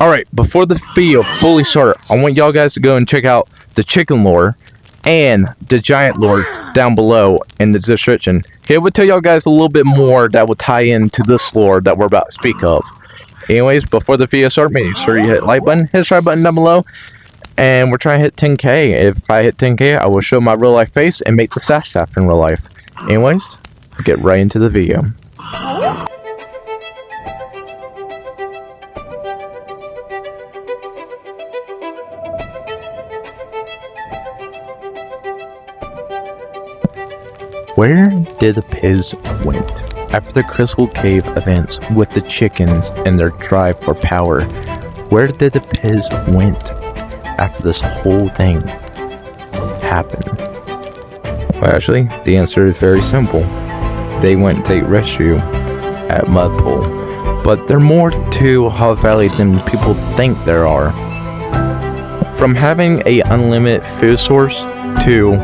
Alright, before the video fully starts, I want y'all guys to go and check out the chicken lore and the giant lore down below in the description. Okay, we'll tell y'all guys a little bit more that will tie into this lore that we're about to speak of. Anyways, before the video starts, make sure you hit the like button, hit the subscribe button down below, and we're trying to hit 10k. If I hit 10k, I will show my real life face and make the sass staff in real life. Anyways, get right into the video. Where did the pigs went? After the Crystal Cave events with the chickens and their drive for power, where did the pigs went after this whole thing happened? Well, actually, the answer is very simple. They went to take refuge at Mudpool. But there's more to Hollow Valley than people think there are. From having an unlimited food source to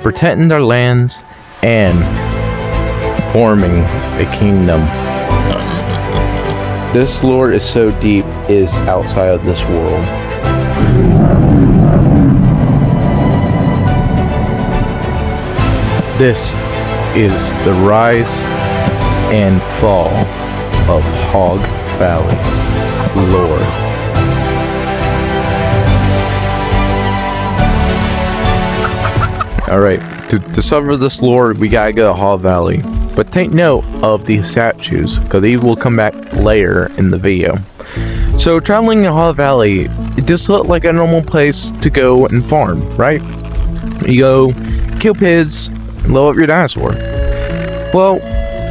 protecting their lands and forming a kingdom. This lore is so deep, it is outside of this world. This is the rise and fall of Hog Valley lore. Alright, to suffer this lore, we gotta go to Hollow Valley. But take note of these statues, because these will come back later in the video. So traveling in Hollow Valley, it just looked like a normal place to go and farm, right? You go kill pigs, and level up your dinosaur. Well,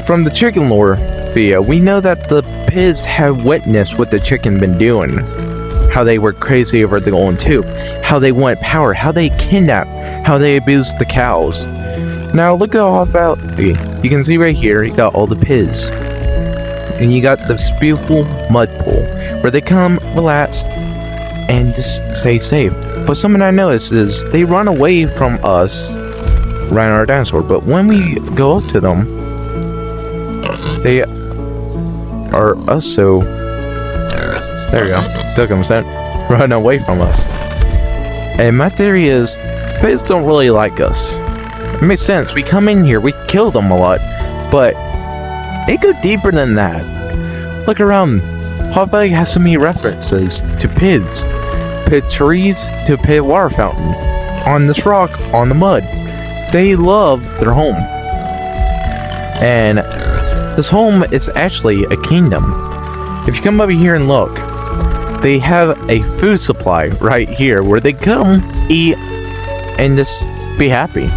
from the chicken lore video, we know that the pigs have witnessed what the chicken been doing. How they were crazy over the golden tooth, how they want power, how they kidnapped, how they abused the cows. Now look at Hollow Valley. You can see right here, you got all the pigs. And you got this beautiful mud pool where they come, relax, and just stay safe. But something I noticed is they run away from us, riding our dinosaur. But when we go up to them, they are also, there we go, took them, run away from us. And my theory is, pigs don't really like us. It makes sense. We come in here, we kill them a lot, but it go deeper than that. Look around. Hollow Valley has so many references to pigs. Pig trees to a pig water fountain. On this rock, on the mud. They love their home. And this home is actually a kingdom. If you come over here and look, they have a food supply right here where they come, eat, and just be happy.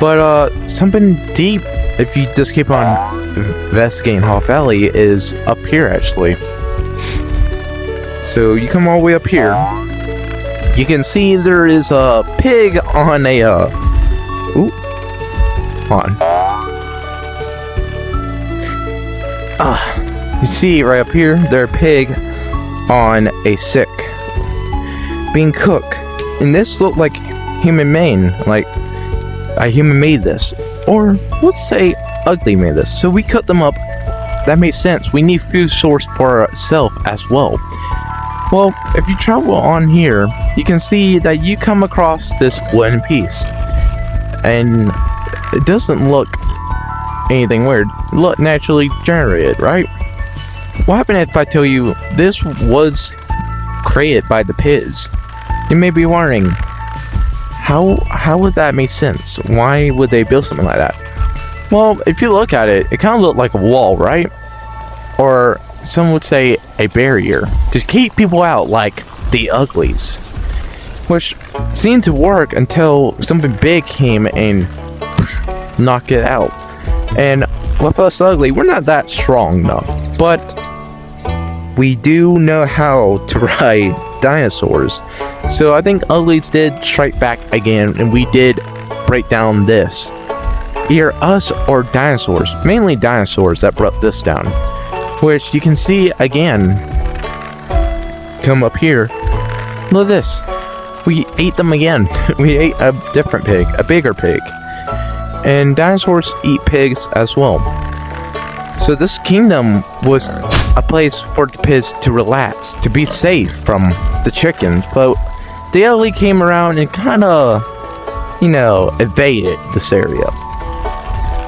But something deep, if you just keep on investigating Hollow Valley, is up here actually. So you come all the way up here, you can see there is a pig on a ooh, hold on. You see right up here, there's a pig on a stick being cooked, and this looked like human made, like a human made this, or let's say Ugly made this. So we cut them up. That makes sense. We need food source for ourselves as well. Well, if you travel on here, you can see that you come across this wooden piece, and it doesn't look anything weird. It look naturally generated, right? What happened if I tell you this was created by the pigs? You may be wondering, how would that make sense? Why would they build something like that? Well, if you look at it, it kind of looked like a wall, right? Or some would say a barrier to keep people out, like the uglies. Which seemed to work until something big came and knocked it out. And with us ugly, we're not that strong enough. But we do know how to ride dinosaurs. So I think uglies did strike back again, and we did break down this. Either us or dinosaurs, mainly dinosaurs that brought this down. Which you can see again, come up here, look at this. We ate them again. We ate a different pig, a bigger pig. And dinosaurs eat pigs as well. So this kingdom was a place for the pigs to relax, to be safe from the chickens, but the ugly came around and kinda, invaded this area.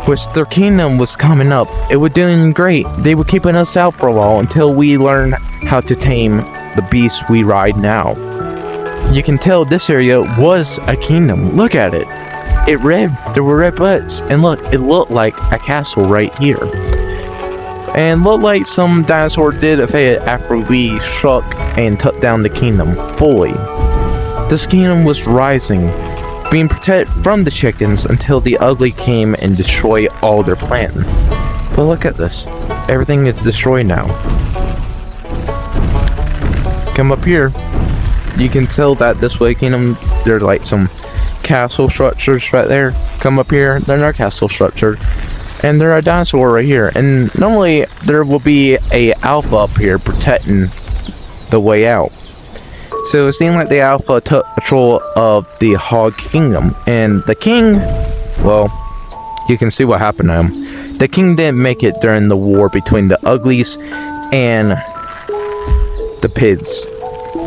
Which their kingdom was coming up. It was doing great. They were keeping us out for a while until we learned how to tame the beast we ride now. You can tell this area was a kingdom. Look at it. There were red butts, and look, it looked like a castle right here. And looked like some dinosaur did evade after we struck and took down the kingdom fully. This kingdom was rising, being protected from the chickens until the ugly came and destroyed all their plan. But look at this. Everything is destroyed now. Come up here. You can tell that this way kingdom, there are like some castle structures right there. Come up here, they're not castle structure. And there are a dinosaur right here. And normally there will be a alpha up here protecting the way out. So it seemed like the alpha took control of the hog kingdom. And the king, well, you can see what happened to him. The king didn't make it during the war between the uglies and the pigs.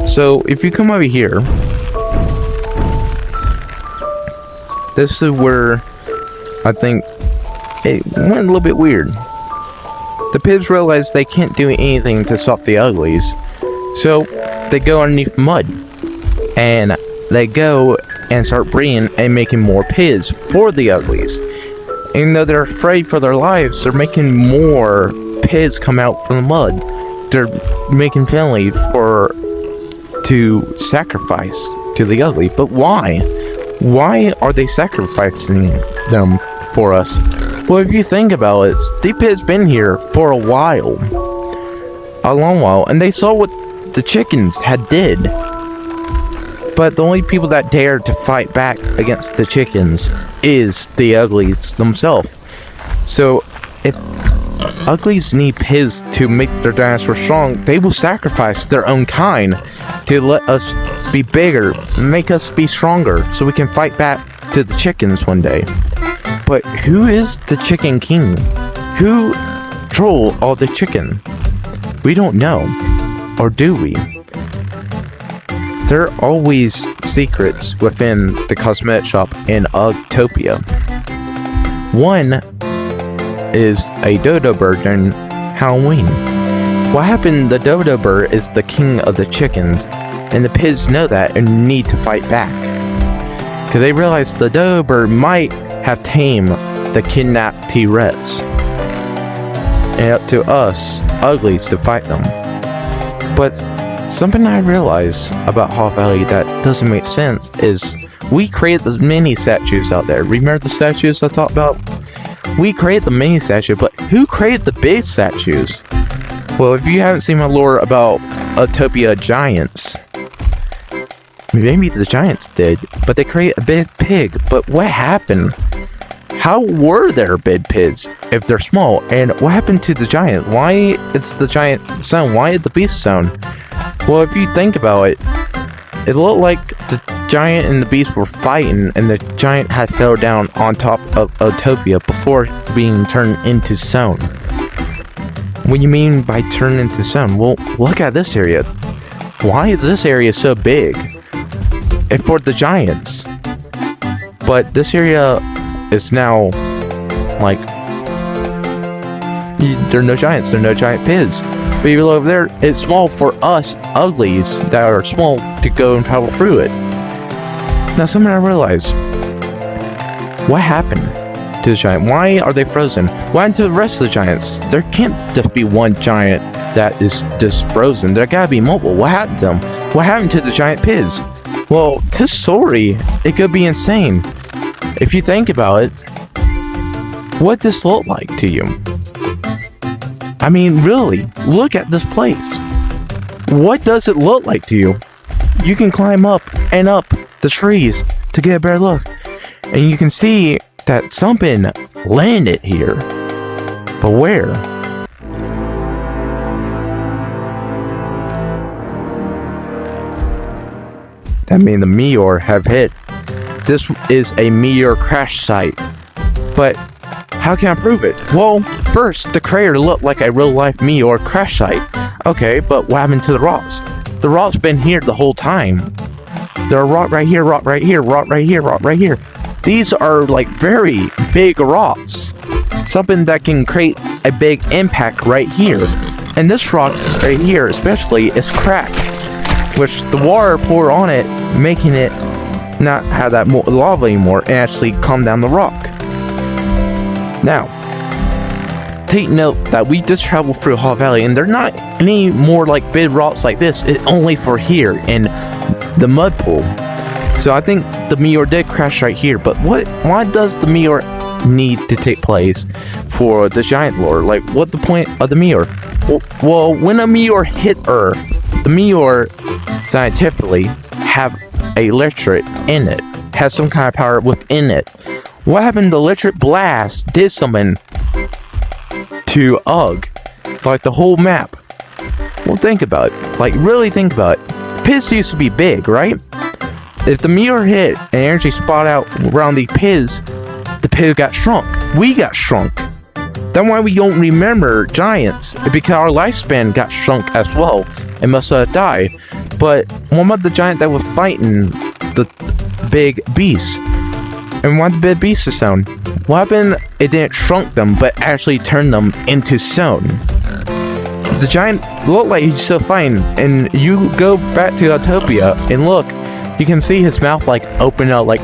So if you come over here, this is where I think it went a little bit weird. The pigs realized they can't do anything to stop the uglies, so they go underneath mud and they go and start breeding and making more pigs for the uglies. Even though they're afraid for their lives, they're making more pigs come out from the mud. They're making family to sacrifice to the ugly. But why? Why are they sacrificing them for us? Well, if you think about it, the pigs been here for a long while, and they saw what the chickens had did. But the only people that dare to fight back against the chickens is the uglies themselves. So if uglies need pigs to make their dinosaur strong, they will sacrifice their own kind to let us be bigger, make us be stronger, so we can fight back to the chickens one day. But who is the chicken king? Who control all the chicken? We don't know. Or do we? There are always secrets within the cosmetic shop in UGtopia. One is a dodo bird during Halloween. What happened, the dodo bird is the king of the chickens, and the pigs know that and need to fight back. Because they realize the dodo bird might have tamed the kidnapped T-Rex. And up to us, uglies, to fight them. But something I realized about Haw Valley that doesn't make sense is we created the mini statues out there. Remember the statues I talked about? We created the mini statue, but who created the big statues? Well, if you haven't seen my lore about UGtopia giants, maybe the giants did, but they created a big pig. But what happened? How were there big pigs if they're small? And what happened to the giant? Why is the giant sound? Why is the beast sound? Well, if you think about it, it looked like the giant and the beast were fighting, and the giant had fell down on top of UGtopia before being turned into stone. What do you mean by turn into stone? Well, look at this area. Why is this area so big? It's for the giants. But this area is now, like, there are no giants, there are no giant pigs. But even over there, it's small for us uglies that are small to go and travel through it. Now, something I realized. What happened to the giant? Why are they frozen? What happened to the rest of the giants? There can't just be one giant that is just frozen. There gotta be multiple. What happened to them? What happened to the giant pigs? Well, this story, it could be insane. If you think about it, what does this look like to you? I mean, really, look at this place. What does it look like to you? You can climb up and up the trees to get a better look. And you can see that something landed here. But where? That means the meteor have hit. This is a meteor crash site. But how can I prove it? Well, First, the crater looked like a real-life meteor crash site. Okay, but what happened to the rocks? The rocks been here the whole time. There are rock right here, rock right here, rock right here, rock right here. These are like very big rocks. Something that can create a big impact right here. And this rock right here especially is cracked, which the water poured on it, making it not have that lava anymore and actually calm down the rock. Now, take note that we just traveled through Haw Valley and they're not any more like big rocks like this. It's only for here in the mud pool. So I think the meteor did crash right here, but why does the meteor need to take place for the giant lore? Like, what's the point of the meteor? Well, when a meteor hit Earth, the meteor scientifically have a electric in it, has some kind of power within it. What happened? The electric blast did something to like the whole map. Well, think about it. Like, really think about it. The pits used to be big, right? If the meteor hit and energy spot out around the pits got shrunk. We got shrunk. That's why we don't remember giants, because our lifespan got shrunk as well and must have died. But what about the giant that was fighting the big beast? And what the big beast is stone? What happened? It didn't shrunk them, but actually turned them into stone. The giant looked like he's still fighting, and you go back to UGtopia and look, you can see his mouth like open up, like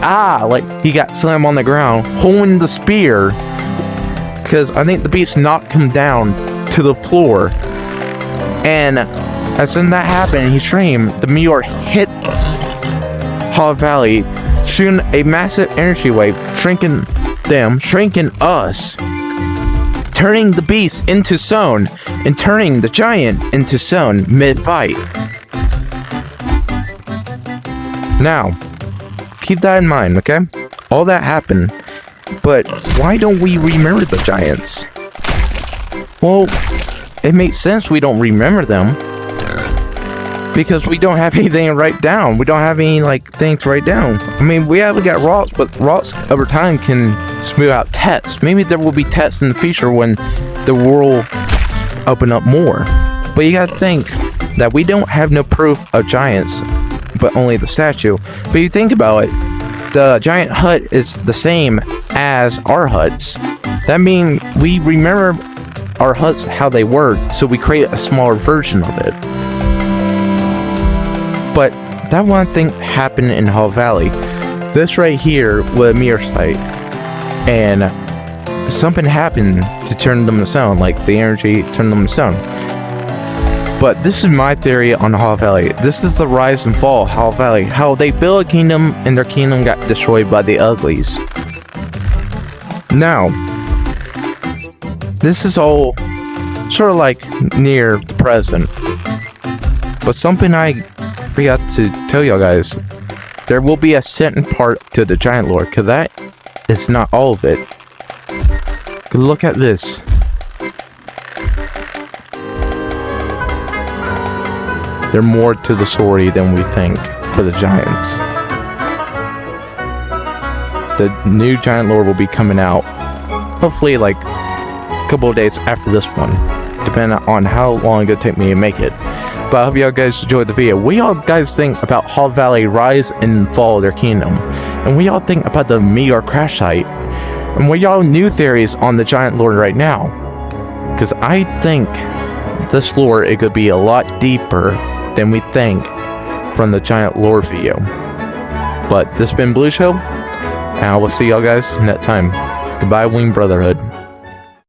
he got slammed on the ground, holding the spear, because I think the beast knocked him down to the floor. And as soon as that happened, he screamed. The meteor hit Haw Valley, shooting a massive energy wave, shrinking them, shrinking us, turning the beast into stone, and turning the giant into stone mid-fight. Now, keep that in mind, okay? All that happened, but why don't we remember the giants? Well, it makes sense we don't remember them, because we don't have anything to write down. We don't have any things to write down. I mean, we got rocks, but rocks over time can smooth out text. Maybe there will be text in the future when the world open up more. But you gotta think that we don't have no proof of giants, but only the statue. But you think about it, the giant hut is the same as our huts. That means we remember our huts how they were, so we create a smaller version of it. But that one thing happened in Haw Valley. This right here was a meteor site, and something happened to turn them to stone, like the energy turned them to stone. But this is my theory on Haw Valley. This is the rise and fall of Haw Valley. How they built a kingdom and their kingdom got destroyed by the uglies. Now, this is all sort of like near the present. But something I forgot to tell y'all guys, there will be a second part to the giant lore, because that is not all of it. Look at this. There's more to the story than we think for the giants. The new giant lore will be coming out hopefully like a couple of days after this one, depending on how long it'll take me to make it. But I hope y'all guys enjoyed the video. What y'all guys think about Haw Valley rise and fall of their kingdom? And what y'all think about the meteor crash site? And what y'all new theories on the giant lore right now? Because I think this lore, it could be a lot deeper than we think from the giant lore video. But this has been Blueshell, and I will see y'all guys next time. Goodbye, Wing Brotherhood.